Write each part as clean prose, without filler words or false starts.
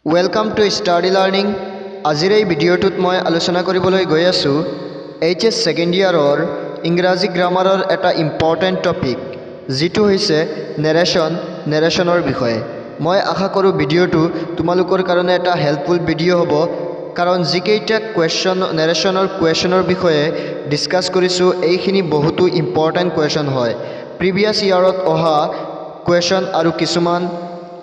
Welcome to Study Learning. আজিৰ এই ভিডিঅ'টোত মই আলোচনা কৰিবলৈ গৈ আছোঁ HS সেকেন্ড ইয়াৰৰ ইংৰাজী গ্ৰামাৰৰ এটা ইম্পৰ্টেণ্ট টপিক যিটো হৈছে নেৰেশ্যনৰ বিষয়ে। মই আশা কৰোঁ ভিডিঅ'টো তোমালোকৰ কাৰণে এটা হেল্পফুল ভিডিঅ' হ'ব, কাৰণ যিকেইটা নেৰেশ্যনৰ কুৱেশ্যনৰ বিষয়ে ডিছকাছ কৰিছোঁ এইখিনি বহুতো ইম্পৰ্টেণ্ট কুৱেশ্যন হয়। প্ৰিভিয়াছ ইয়াৰত অহা কুৱেশ্যন আৰু কিছুমান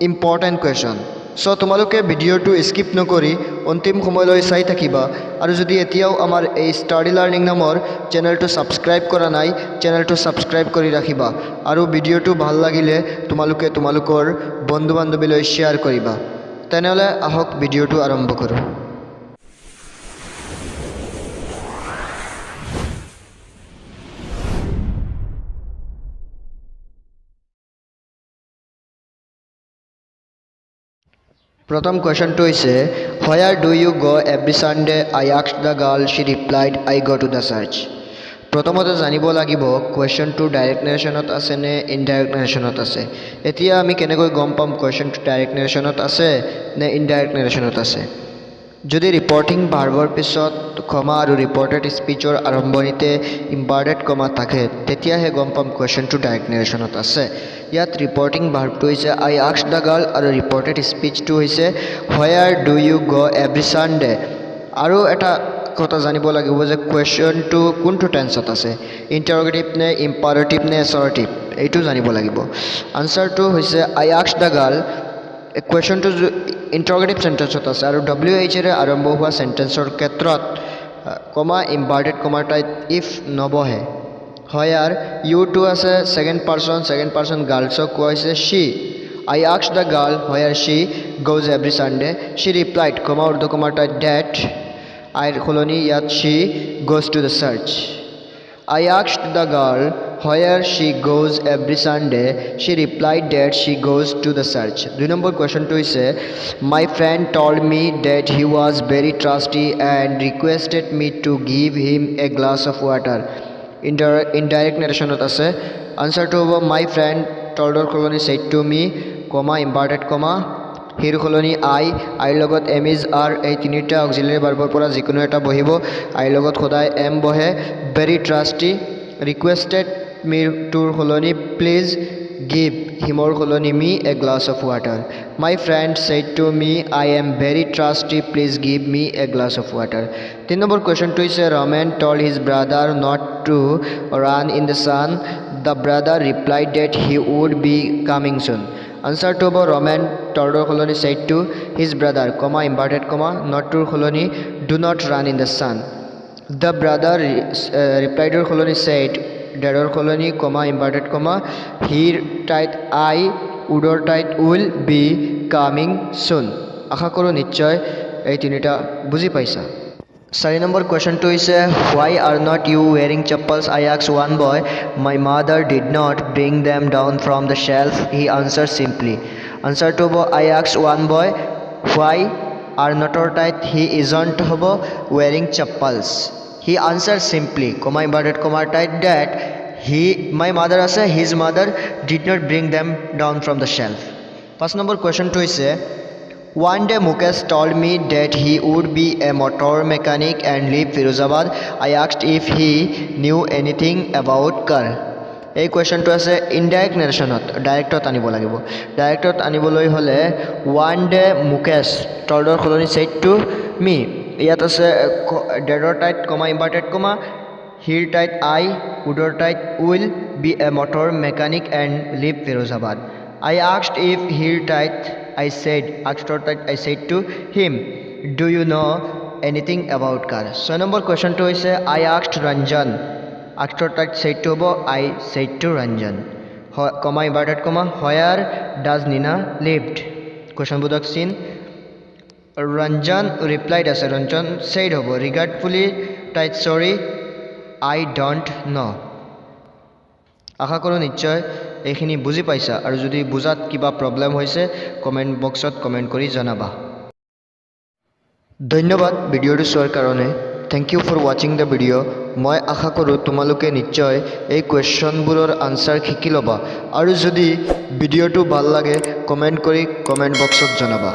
ইম্পৰ্টেণ্ট কুৱেশ্যন। সো তোমালোকে ভিডিঅ'টো স্কিপ নকৰি অন্তিম সময়লৈ চাই থাকিবা, আৰু যদি এতিয়াও আমাৰ এই ষ্টাডি লাৰ্নিং নামৰ চেনেলটো ছাবস্ক্ৰাইব কৰা নাই, চেনেলটো ছাবস্ক্ৰাইব কৰি ৰাখিবা, আৰু ভিডিঅ'টো ভাল লাগিলে তোমালোকে তোমালোকৰ বন্ধু বান্ধৱীলৈ শ্বেয়াৰ কৰিবা। তেনেহ'লে আহক ভিডিঅ'টো আৰম্ভ কৰোঁ। প্ৰথম কুৱেশ্যনটো হৈছে where do you go every Sunday I asked the girl she replied I go to the search. প্ৰথমতে জানিব লাগিব কুৱেশ্যনটো ডাইৰেক্ট নেৰেশ্যনত আছে নে ইনডাইৰেক্ট নেৰেশ্যনত আছে। এতিয়া আমি কেনেকৈ গম পাম কুৱেশ্যনটো ডাইৰেক্ট নেৰেশ্যনত আছে নে ইনডাইৰেক্ট নেৰেশ্যনত আছে। যদি ৰিপৰ্টিং ভাৰ্বৰ পিছত কমা আৰু ৰিপৰ্টেড স্পীচৰ আৰম্ভণিতে ইম্পাৰ্টেড কমা থাকে তেতিয়াহে গম পাম কুৱেশ্যনটো ডাইৰেক্ট নেৰেশ্যনত আছে। ইয়াত ৰিপৰ্টিং ভাৰ্বটো হৈছে আই আস্কড দ্য গাৰ্ল আৰু ৰিপৰ্টেড স্পীচটো হৈছে where do you go every Sunday. আৰু এটা কথা জানিব লাগিব যে কুৱেশ্যনটো কোনটো টেন্সত আছে, ইণ্টাৰগেটিভ নে ইম্পাৰেটিভ নে এছাৰ্টিভ, এইটো জানিব লাগিব। আনচাৰটো হৈছে আই আস্কড দ্য গাৰ্ল। কুৱেশ্যনটো ইণ্টাৰগেটিভ চেণ্টেন্সত আছে আৰু WHৰে আৰম্ভ হোৱা চেণ্টেন্সৰ ক্ষেত্ৰত কমা ইম্পাৰ্টেড কমাৰ ঠাইত ইফ নবহে। হোয়াৰ ইউটো আছে ছেকেণ্ড পাৰ্চন গাৰ্লছক কোৱা হৈছে শ্বি। আই asked the girl where Shi goes every Sunday. Shi replied কমা উৰ্ধ কমাৰ ঠাইত ডেট আইৰ সলনি ইয়াত শ্বি goes to the search. I asked the girl where she goes every Sunday. She replied that she goes to the church. 2 number question to say, my friend told me that he was very thirsty and requested me to give him a glass of water. Indirect narration ase. Answer to my friend told or colony said to me, comma inverted comma. Hero সলনি আইৰ লগত M is R এই তিনিটা auxiliary ভাৰ্বৰ পৰা যিকোনো এটা বহিব। আইৰ লগত সদায় এম বহে। ভেৰি ট্ৰাষ্টি ৰিকুৱেষ্টেড মিৰ সলনি প্লিজ গিভ হিমৰ সলনি me a glass of water. My friend said to me I am very thirsty please give me a glass of water. 3 নম্বৰ কুৱেশ্যনটো হৈছে Raman told his brother not to run in the sun. The brother replied that he would be coming soon. Answer to Roman told or colony said to his brother, comma inverted comma, not to colony, do not run in the sun. The brother replied or colony said, dead or colony, comma inverted comma, he tight I would or tight will be coming soon. আশা কৰোঁ নিশ্চয় এই তিনিটা বুজি পাইছা। 4 number কুৱেশ্যনটো হৈছে why are not you wearing chappals? I asked one boy. My mother did not bring them down from the shelf. He answered simply. Answer to I asked one boy why are not or tight he isn't wearing chappals. He answered simply, comma inverted comma tight that my mother ase his mother did not bring them down from the shelf. 5 number question to is one day Mukesh told me that he would be a motor mechanic and leave Firozabad. I asked if he knew anything about car. এই কুৱেশ্যনটো আছে indirect নেৰেশ্যনত, ডাইৰেক্টত আনিব লাগিব। ডাইৰেক্টত আনিবলৈ হ'লে one day Mukesh টল্ডৰ সলনি said to me. ইয়াত আছে ডেডৰ টাইট কমা ইম্পাৰ্টেড কমা, হিৰ টাইট আই, উডৰ টাইট will be a motor mechanic and live Firozabad. I asked if here tight I said to him, do you know anything about car? 6 number question to is I asked Ranjan. After that said to I said to Ranjan. Comma inverted comma, where does Nina lived? Question budak seen. Ranjan replied as Ranjan said regretfully tight sorry I don't know. আশা কৰোঁ নিশ্চয় এইখিনি বুজি পাইছা, আৰু যদি বুজাত কিবা problem হৈছে কমেণ্ট বক্সত কমেণ্ট কৰি জনাবা। ধন্যবাদ ভিডিঅ'টো চোৱাৰ কাৰণে। থেংক ইউ ফৰ ৱাচিং দ্য ভিডিঅ'। মই আশা কৰোঁ তোমালোকে নিশ্চয় এই কুৱেশ্যনবোৰৰ আনচাৰ শিকি ল'বা, আৰু যদি ভিডিঅ'টো ভাল লাগে কমেণ্ট কৰি কমেণ্ট বক্সত জনাবা।